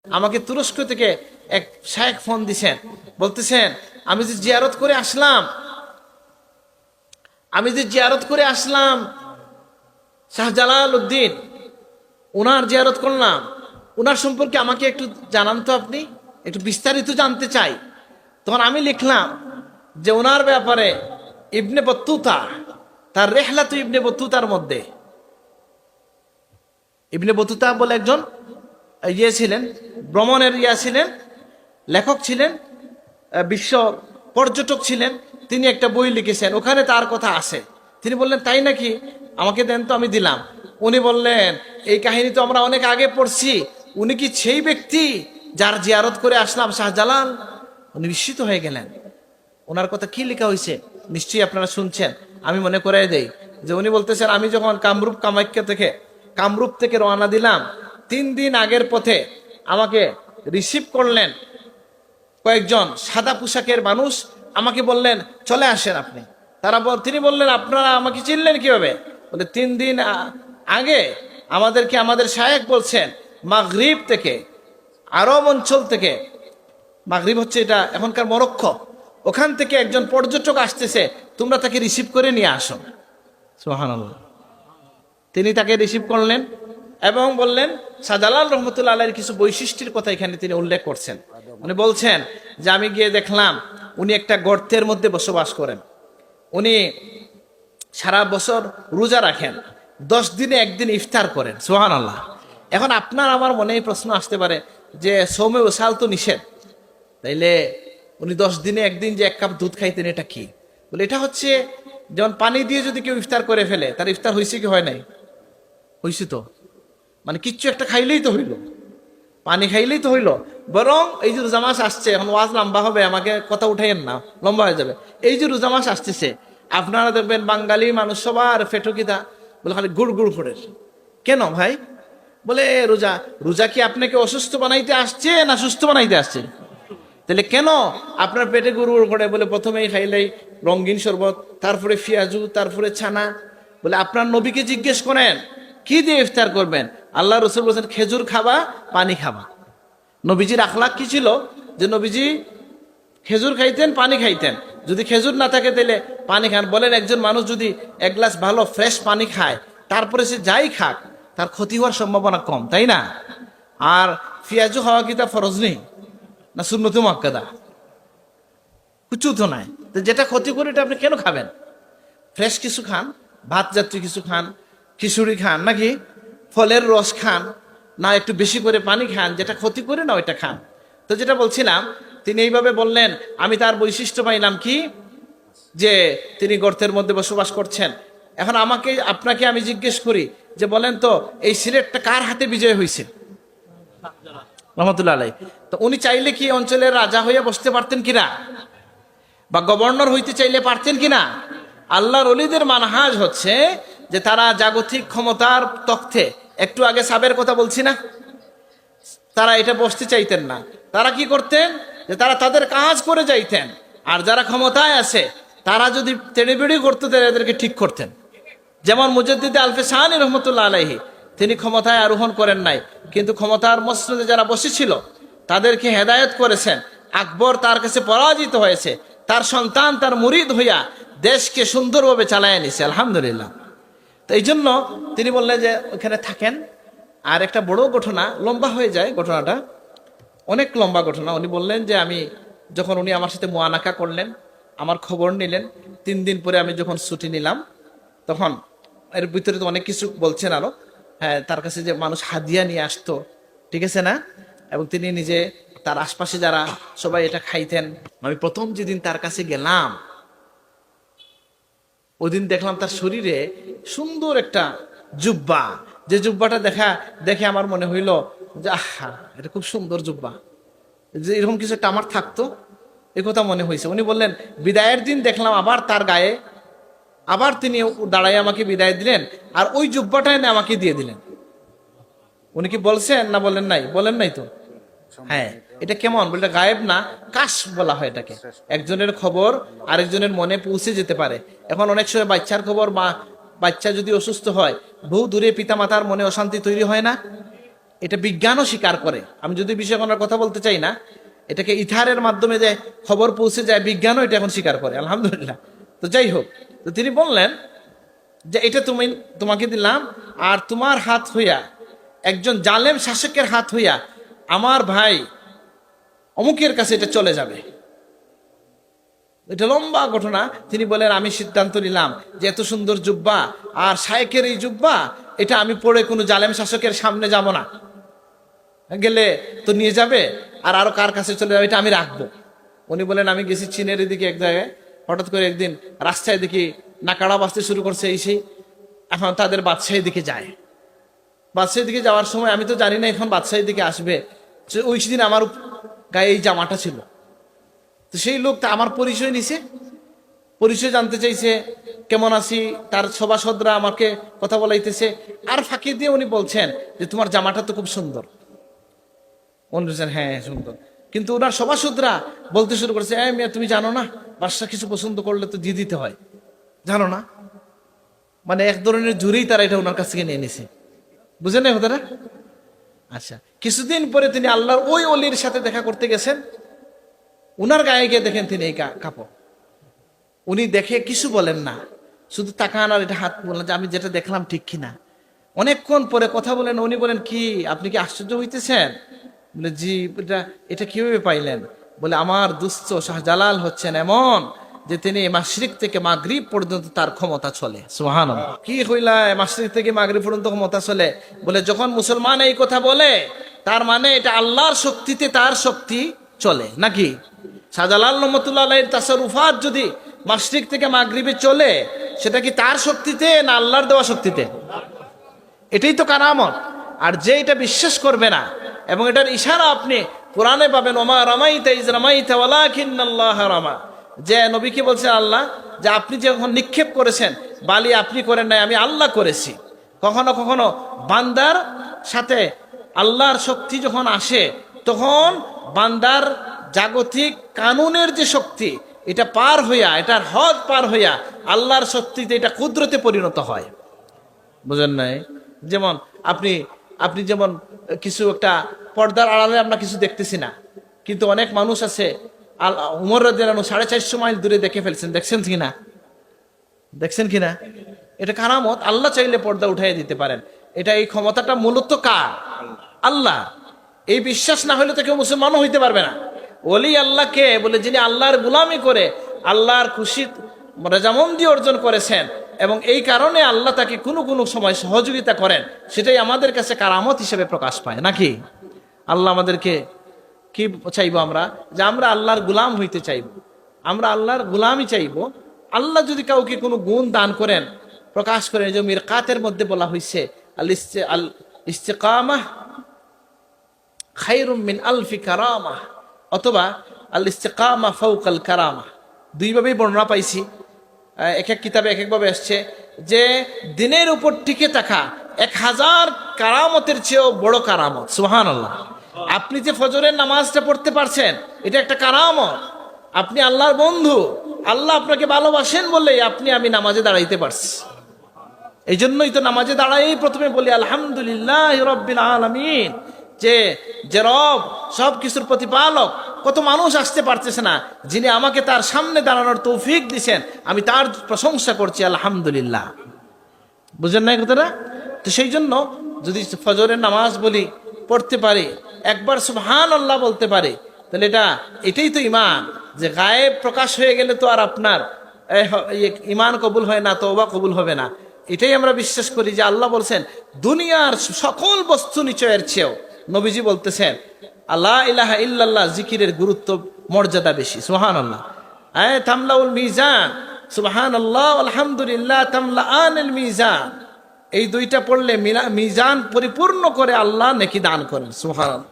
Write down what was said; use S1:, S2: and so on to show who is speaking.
S1: আমাকে তুরস্ক থেকে এক শায়েখ ফোন দিছেন, বলতেছেন আমি যে জিয়ারত করে আসলাম, শাহজালাল উদ্দিন, ওনার জিয়ারত করলাম, ওনার সম্পর্কে আমাকে একটু জানান তো, আপনি একটু বিস্তারিত জানতে চাই। তখন আমি লিখলাম যে ওনার ব্যাপারে ইবনে বত্তুতা তার রেহলাতু ইবনে বত্তুতার মধ্যে, ইবনে বত্তুতা বলে একজন ছিলেন, ভ্রমণের ছিলেন, লেখক ছিলেন, বিশ্ব পর্যটক ছিলেন। তিনি একটা বই লিখেছেন, ওখানে তার কথা আছে। তিনি বললেন তাই নাকি, আমাকে দেন তো, আমি দিলাম। উনি বললেন এই কাহিনী তো আমরা অনেক আগে পড়ছি, উনি কি সেই ব্যক্তি যার জিয়ারত করে আসলাম শাহজালাল? উনি বিস্মিত হয়ে গেলেন। ওনার কথা কি লেখা হয়েছে নিশ্চয়ই আপনারা শুনছেন, আমি মনে করাই দেই যে উনি বলতেছেন আমি যখন কামরূপ থেকে রওনা দিলাম, 3 দিন আগের পথে আমাকে রিসিভ করলেন কয়েকজন সাদা পোশাকের মানুষ, আমাকে বললেন চলে আসেন আপনি। তিনি বললেন আপনারা আমাকে চিনলেন কিভাবে? বলে 3 দিন আগে আমাদেরকে আমাদের শায়েখ বলছেন মাগরিব থেকে, আরব অঞ্চল থেকে, মাগরিব হচ্ছে এটা এখনকার মরক্কো, ওখান থেকে একজন পর্যটক আসতেছে, তোমরা তাকে রিসিভ করে নিয়ে আসো। সুবহানাল্লাহ। তিনি তাকে রিসিভ করলেন এবং বললেন শাহজালাল রহমতুল্লাহ আলাইহির কিছু বৈশিষ্ট্যের কথা এখানে তিনি উল্লেখ করছেন। উনি বলছেন যে আমি গিয়ে দেখলাম উনি একটা গর্তের মধ্যে বসবাস করেন, উনি সারা বছর রোজা রাখেন, 10 দিনে একদিন ইফতার করেন। সুবহানাল্লাহ। এখন আপনার আমার মনে এই প্রশ্ন আসতে পারে যে সৌমে ওসাল তো নিষেধ, তাইলে উনি 10 দিনে একদিন যে 1 কাপ দুধ খাইতেন এটা কি? বলে এটা হচ্ছে যেমন পানি দিয়ে যদি কেউ ইফতার করে ফেলে, তার ইফতার হয়েছে কি হয় নাই? হয়েছে তো, মানে কিচ্ছু একটা খাইলেই তো হইল, পানি খাইলেই তো হইল। বরং এই যে রোজা মাস আসছে, এখন ওয়াজ লম্বা হবে, আমাকে কথা উঠাইয়েন না, লম্বা হয়ে যাবে। এই যে রোজা মাস আসতেছে, আপনারা দেখবেন বাঙালি মানুষ সবার ফেটকিতা বলে খালি গুড় গুড় করে। কেন ভাই? বলে রোজা কি আপনাকে অসুস্থ বানাইতে আসছে না সুস্থ বানাইতে আসছে? তাহলে কেন আপনার পেটে গুড় গুড় করে? বলে প্রথমেই খাইলেই রঙিন শরবত, তারপরে পেঁয়াজু, তারপরে ছানা। বলে আপনার নবীকে জিজ্ঞেস করেন কি দিয়ে ইফতার করবেন? আল্লাহ রসুল বলছেন খেজুর খাবা, পানি খাবা। নবীজির আখলাক কি ছিল? যে নবীজি খেজুর খাইতেন, পানি খাইতেন। যদি খেজুর না থাকে তাহলে পানি খান। বলেন একজন মানুষ যদি 1 গ্লাস ভালো ফ্রেশ পানি খায়, তারপরে সে যাই খাক, তার ক্ষতি হওয়ার সম্ভাবনা কম, তাই না? আর পেঁয়াজু খাওয়া কি তা ফরজ নেই না সুন্নতে মুআক্কাদা? কিছু তো নাই। তো যেটা ক্ষতি করে এটা আপনি কেন খাবেন? ফ্রেশ কিছু খান, ভাত জাতীয় কিছু খান, খিচুড়ি খান, নাকি ফলের রস খান, না একটু বেশি করে পানি খান, যেটা ক্ষতি করে না ওইটা খান। তো যেটা বলছিলাম, তিনি এইভাবে বললেন, আমি তার বৈশিষ্ট্য পাইলাম কি, যে তিনি গর্তের মধ্যে বসবাস করছেন। এখন আপনাকে আমি জিজ্ঞেস করি যে বলেন তো এই সিলেটটা কার হাতে বিজয় হয়েছে? রহমতুল্লাহ আলাই। তো উনি চাইলে কি অঞ্চলের রাজা হয়ে বসতে পারতেন কিনা, বা গভর্নর হইতে চাইলে পারতেন কিনা? আল্লাহর ওলিদের মানহাজ হচ্ছে যে তারা জাগতিক ক্ষমতার তখ্তে, একটু আগে সাবের কথা বলছি না, তারা এটা বসতে চাইতেন না। তারা কি করতেন? যে তারা তাদের কাজ করে যাইতেন, আর যারা ক্ষমতায় আছে তারা যদি তেড়েবেড়ি করতো তাহলে এদেরকে ঠিক করতেন। যেমন মুজাদ্দিদ আল-ফিসানি রহমতুল্লাহ আলাইহি, তিনি ক্ষমতায় আরোহণ করেন নাই, কিন্তু ক্ষমতার মসনদে যারা বসেছিল তাদেরকে হেদায়েত করেছেন। আকবর তার কাছে পরাজিত হয়েছে, তার সন্তান তার মুরিদ হইয়া দেশকে সুন্দরভাবে চালায় নিছে, আলহামদুলিল্লাহ। তো এই জন্য তিনি বললেন যে ওখানে থাকেন। আর একটা বড় ঘটনা, লম্বা হয়ে যায় ঘটনাটা, অনেক লম্বা ঘটনা। উনি বললেন যে যখন উনি আমার সাথে মুআনাকা করলেন, আমার খবর নিলেন, 3 দিন পরে আমি যখন ছুটি নিলাম, তখন এর ভিতরে তো অনেক কিছু বলছেন আরো। হ্যাঁ, তার কাছে যে মানুষ হাদিয়া নিয়ে আসতো, ঠিক আছে না, এবং তিনি নিজে, তার আশপাশে যারা সবাই এটা খাইতেন। আমি প্রথম যেদিন তার কাছে গেলাম, ওই দিন দেখলাম তার শরীরে সুন্দর একটা জুব্বা। যে জুব্বাটা দেখে আমার মনে হইল যে আহা, এটা খুব সুন্দর জুব্বা, যে এরকম কিছু একটা আমার থাকতো, এ কথা মনে হয়েছে। উনি বললেন বিদায়ের দিন দেখলাম আবার তার গায়ে, আবার তিনি দাঁড়ায় আমাকে বিদায় দিলেন, আর ওই জুব্বাটা এনে আমাকে দিয়ে দিলেন। উনি কি বলছেন না বলেন নাই? বলেন নাই তো। হ্যাঁ, এটা কেমন বলে, গায়েব না, কাশ বলা হয় এটাকে। একজনের খবর আরেকজনের মনে পৌঁছে যেতে পারে। এখন অনেক সময় বাচ্চার খবর, বাচ্চা যদি অসুস্থ হয়, বহু দূরে পিতামাতার মনে অশান্তি তৈরি হয় না? এটা বিজ্ঞানও স্বীকার করে। আমি যদি বিষয় কোনো কথা বলতে চাই না, এটাকে ইথারের মাধ্যমে যে খবর পৌঁছে যায়, বিজ্ঞানও এটা এখন স্বীকার করে, আলহামদুলিল্লাহ। তো যাই হোক, তো তিনি বললেন যে এটা তোমাকে দিলাম, আর তোমার হাত হইয়া, একজন জালেম শাসকের হাত হইয়া আমার ভাই অমুকের কাছে এটা চলে যাবে। এটা লম্বা ঘটনা। তিনি বলেন আমি সিদ্ধান্ত নিলাম যে এত সুন্দর জুব্বা আর শায়েকের এই জুব্বা, এটা আমি পরে কোনো জালেম শাসকের সামনে যাব না, গেলে তো নিয়ে যাবে, আর আরো কার কাছে চলে যাবে, এটা আমি রাখবো। উনি বলেন আমি গেছি চীনের এদিকে এক জায়গায়, হঠাৎ করে একদিন রাস্তায় দেখি নাকাড়া বাজতে শুরু করছে, এই সেই। এখন তাদের বাদশাহী দিকে যায়। বাদশাহী দিকে যাওয়ার সময় আমি তো জানি না এখন বাদশাহী দিকে আসবে, ওই দিন আমার গায়ে এই জামাটা ছিল। তো সেই লোকটা আমার পরিচয় নিছে, পরিচয় জানতে চাইছে, কেমন আছি, তার সভাসদরা আমাকে কথা বলাইতেছে, আর ফাঁকি দিয়ে উনি বলছেন যে তোমার জামাটা তো খুব সুন্দর। উনি বলছেন হ্যাঁ সুন্দর, কিন্তু ওনার সভাসদরা বলতে শুরু করেছে, মিয়া তুমি জানো না বাদশা কিছু পছন্দ করলে তো দিয়ে দিতে হয়, জানো না? মানে এক ধরনের জুরেই তারা এটা ওনার কাছ থেকে নিয়ে নিছে, বুঝেন না কথাটা? আচ্ছা, কিছুদিন পরে তিনি আল্লাহর ওই অলির সাথে দেখা করতে গেছেন। উনার গায়ে গিয়ে দেখেন তিনি এই কাপড়, উনি দেখে কিছু বলেন না, শুধু তাকান আর এটা হাত বললেন যে আমি যেটা দেখলাম ঠিক কিনা। অনেকক্ষণ পরে কথা বলেন, উনি বলেন কি আপনি কি আশ্চর্য হইতেছেন? বলে জি, এটা কিভাবে পাইলেন? বলে আমার দুস্থ শাহজালাল হচ্ছেন এমন যে তিনি মাশরিক থেকে মাগরিব পর্যন্ত তার ক্ষমতা চলে। সুবহানাল্লাহ। কি হইলা মাশরিক থেকে মাগরিব পর্যন্ত ক্ষমতা চলে? বলে যখন মুসলমান এই কথা বলে তার মানে এটা আল্লাহর শক্তিতে তার শক্তি চলে নাকি? শাহজালাল রহমতুল্লাহ আলাইহির তাসাররুফাত যদি মাশরিক থেকে মাগরিবে চলে, সেটা কি তার শক্তিতে না আল্লাহর দেওয়া শক্তিতে? এটাই তো কারামত। আর যে এটা বিশ্বাস করবে না, এবং এটার ইশারা আপনি কোরআনে পাবেন, ওমা রামাইতা ইজ রামাইতা ওয়ালাকিন্নাল্লাহ রামা, যে নবীকে বলছেন আল্লাহ যে আপনি যখন নিক্ষেপ করেছেন বালি আপনি করেন নাই, আমি আল্লাহ করেছি। কখনো কখনো বান্দার সাথে আল্লাহর শক্তি যখন আসে, তখন বান্দার জাগতিক কানুনের যে শক্তি, এটা পার হইয়া, এটার হদ পার হইয়া আল্লাহর শক্তিতে এটা কুদরতে পরিণত হয়। বুঝেন নাই? যেমন আপনি যেমন কিছু একটা পর্দার আড়ালে আমরা কিছু দেখতেছি না, কিন্তু অনেক মানুষ আছে উমর রাদিয়াল্লাহু আনহু 450 মাইল দূরে দেখে ফেলছেন, দেখছেন কিনা? এটা কারামত। আল্লাহ চাইলে পর্দা উঠাই দিতে পারেন। এটা এই ক্ষমতাটা মূলত কার? আল্লাহ। এই বিশ্বাস না হলে তো কেউ মুসলমানও হইতে পারবে না। ওলি আল্লাহকে বলে যিনি আল্লাহর গুলামি করে আল্লাহর খুশি রেজামন্দি অর্জন করেছেন, এবং এই কারণে আল্লাহ তাকে কোনো সময় সহযোগিতা করেন, সেটাই আমাদের কাছে কারামত হিসেবে প্রকাশ পায় নাকি? আল্লাহ আমাদেরকে কি চাইবো আমরা? যে আমরা আল্লাহর গুলাম হইতে চাইব, আমরা আল্লাহর গুলামই চাইব। আল্লাহ যদি কাউকে কোনো গুণ দান করেন, প্রকাশ করেন, যে মিরকাতের মধ্যে বলা হয়েছে আল ইস্তিকামাহ খায়রুম মিন আলফি কারামাহ, অথবা আল ইস্তিকামা ফাওকাল কারামাহ। দুইভাবেই বর্ণনা পাইছি, এক এক কিতাবে এক একভাবে আসছে, যে দিনের উপর টিকে থাকা 1000 কারামতের চেয়েও বড় কারামত। সুবহানাল্লাহ। আপনি যে ফজরের নামাজটা পড়তে পারছেন, এটা একটা কারামত। আপনি আল্লাহর বন্ধু, আল্লাহ আপনাকে ভালোবাসেন বলেই আমি নামাজে দাঁড়াইতে পারছি। এই জন্যই তো নামাজে দাঁড়াই প্রথমে বলি আলহামদুলিল্লাহ রাব্বিল আলামিন, যে রব সব কিছুর প্রতিপালক। কত মানুষ আসতে পারতেছে না, যিনি আমাকে তার সামনে দাঁড়ানোর তৌফিক দিয়েছেন, আমি তার প্রশংসা করছি আলহামদুলিল্লাহ। বুঝেন না কথাটা? তো সেই জন্য যদি ফজরের নামাজ বলি, পড়তে পারি, একবার সুবহানাল্লাহ বলতে পারি, তাহলে এটাই তো ইমান। যে গায়েব প্রকাশ হয়ে গেলে তো আর আপনার ইমান কবুল হয় না, তওবা কবুল হবে না। এটাই আমরা বিশ্বাস করি যে আল্লাহ বলছেন দুনিয়ার সকল বস্তু নিচয়ের চেয়েও, নবীজি বলতেছেন লা ইলাহা ইল্লাল্লাহ জিকিরের গুরুত্ব মর্যাদা বেশি। সুবহানাল্লাহ। তামলাউল মিজান, সুবহানাল্লাহ আলহামদুলিল্লাহ তামলাআনুল মিজান। এই দুইটা পড়লে মিজান পরিপূর্ণ করে আল্লাহ নেকি দান করেন। সুবহানাল্লাহ।